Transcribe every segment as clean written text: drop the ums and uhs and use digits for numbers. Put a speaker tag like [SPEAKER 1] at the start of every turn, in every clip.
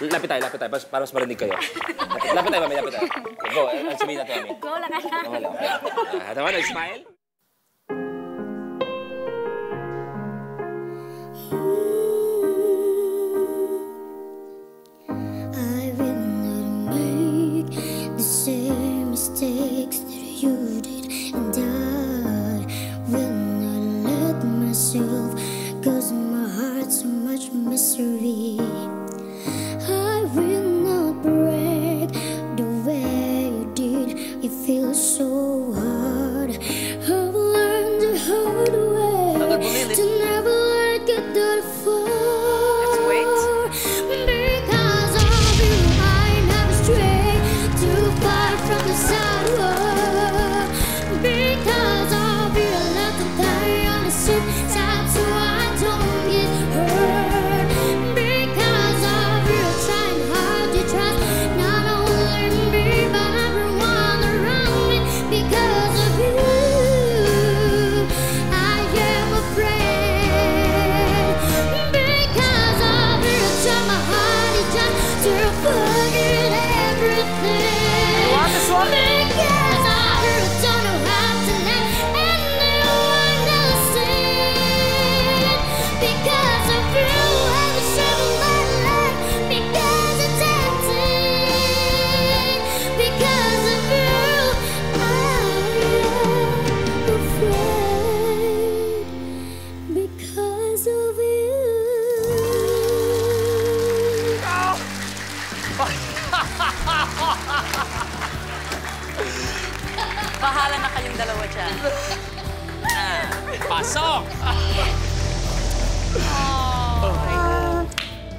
[SPEAKER 1] Lapit tayo, para mas marinig kayo. Lapit tayo, mami, lapit tayo. Go, sabihin natin, mami.
[SPEAKER 2] Go lang ka na.
[SPEAKER 1] Tama na, smile.
[SPEAKER 3] I will not make the same mistakes that you did, and I will not let myself cause my heart so much misery. I will not break the way you did. It feels so hard. I've learned the hard way to never let get that far.
[SPEAKER 2] Let's wait.
[SPEAKER 3] Because of you, I never strayed too far from the sidewalk. Because of you, I left to die on the ship side so I don't get hurt. Because of you, trying hard to trust not only me but everyone around me. Because of you, I am afraid. Because of you, try my hardest just to forget everything.
[SPEAKER 2] You want this one?
[SPEAKER 3] Because of you, don't know how to let anyone else see. Because of you, every step of my life, because it's empty. Because of you, I am afraid. Because of you.
[SPEAKER 2] Bahala na kayong dalawa dyan.
[SPEAKER 1] Pasok!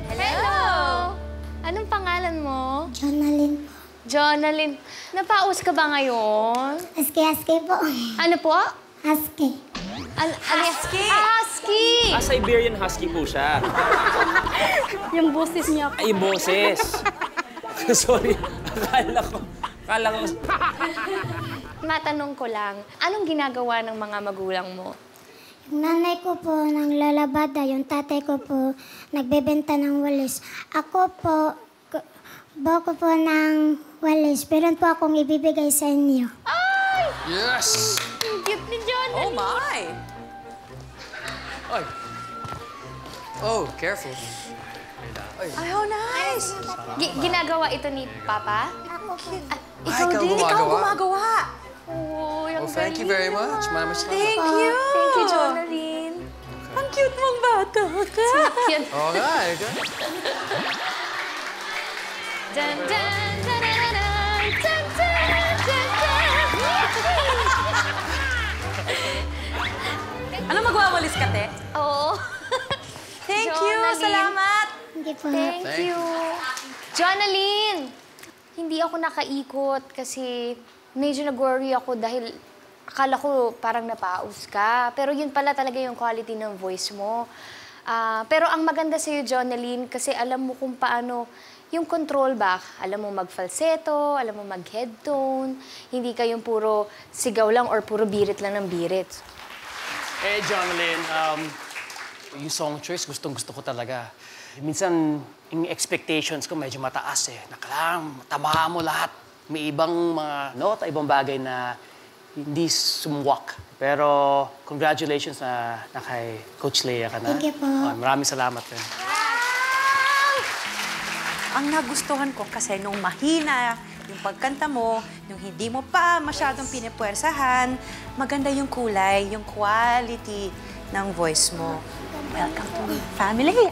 [SPEAKER 4] Hello! Anong pangalan mo?
[SPEAKER 3] Jonalyn po.
[SPEAKER 4] Jonalyn. Napaus ka ba ngayon?
[SPEAKER 3] Husky po.
[SPEAKER 4] Ano po?
[SPEAKER 3] Husky.
[SPEAKER 4] Husky! Husky!
[SPEAKER 1] Siberian Husky po siya.
[SPEAKER 3] Yung boses niya po.
[SPEAKER 1] Ay, boses. Sorry, akala ko.
[SPEAKER 4] Matanong ko lang, anong ginagawa ng mga magulang mo?
[SPEAKER 3] Yung nanay ko po nang lalabada, yung tatay ko po nagbebenta ng walis. Ako po, bako po ng walis. Meron po akong ibibigay sa inyo.
[SPEAKER 4] Ay!
[SPEAKER 1] Yes!
[SPEAKER 4] Ang cute ni Jonalyn.
[SPEAKER 2] Oh my!
[SPEAKER 5] Ay. Oh, careful.
[SPEAKER 2] Ay, how nice!
[SPEAKER 4] Ginagawa ito ni Papa?
[SPEAKER 3] Ako po.
[SPEAKER 4] Ikaw
[SPEAKER 5] ikaw
[SPEAKER 4] din?
[SPEAKER 5] gumagawa?
[SPEAKER 2] Ikaw gumagawa!
[SPEAKER 4] Oh, yung
[SPEAKER 5] Oh, thank you very much. Mama,
[SPEAKER 2] Thank you!
[SPEAKER 4] Thank you, Jonalyn.
[SPEAKER 2] Ang cute mong bata ka!
[SPEAKER 4] Cute.
[SPEAKER 5] All right. Good.
[SPEAKER 4] Dun, dun, dun, dun, dun, dun, dun, dun, dun.
[SPEAKER 2] Ano magwawalis ka, te?
[SPEAKER 4] Oo.
[SPEAKER 2] Thank you!
[SPEAKER 4] Jonalyn.
[SPEAKER 3] Oh,
[SPEAKER 2] Salamat!
[SPEAKER 3] Hindi po.
[SPEAKER 4] Thank
[SPEAKER 5] Thank
[SPEAKER 4] you. Jonalyn! Hindi ako nakaikot kasi medyo nag-worry ako dahil akala ko parang napaus ka. Pero yun pala talaga yung quality ng voice mo. Pero ang maganda sa'yo, Jonalyn, kasi alam mo kung paano yung control ba. Alam mo mag-falsetto, alam mo mag-head tone. Hindi kayong puro sigaw lang or puro birit lang ng birit.
[SPEAKER 6] Eh, Jonalyn, yung song choice, gustong-gusto ko talaga. Minsan, yung expectations ko medyo mataas eh. Nakalang, tamaan mo lahat. May ibang mga nota, ibang bagay na hindi sumwak. Pero, congratulations na kay Coach Lea ka na.
[SPEAKER 3] Thank you po.
[SPEAKER 6] Maraming salamat.
[SPEAKER 2] Ang nagustuhan ko kasi nung mahina yung pagkanta mo, nung hindi mo pa masyadong pinipuwersahan, maganda yung kulay, yung quality ng voice mo. Welcome to the family!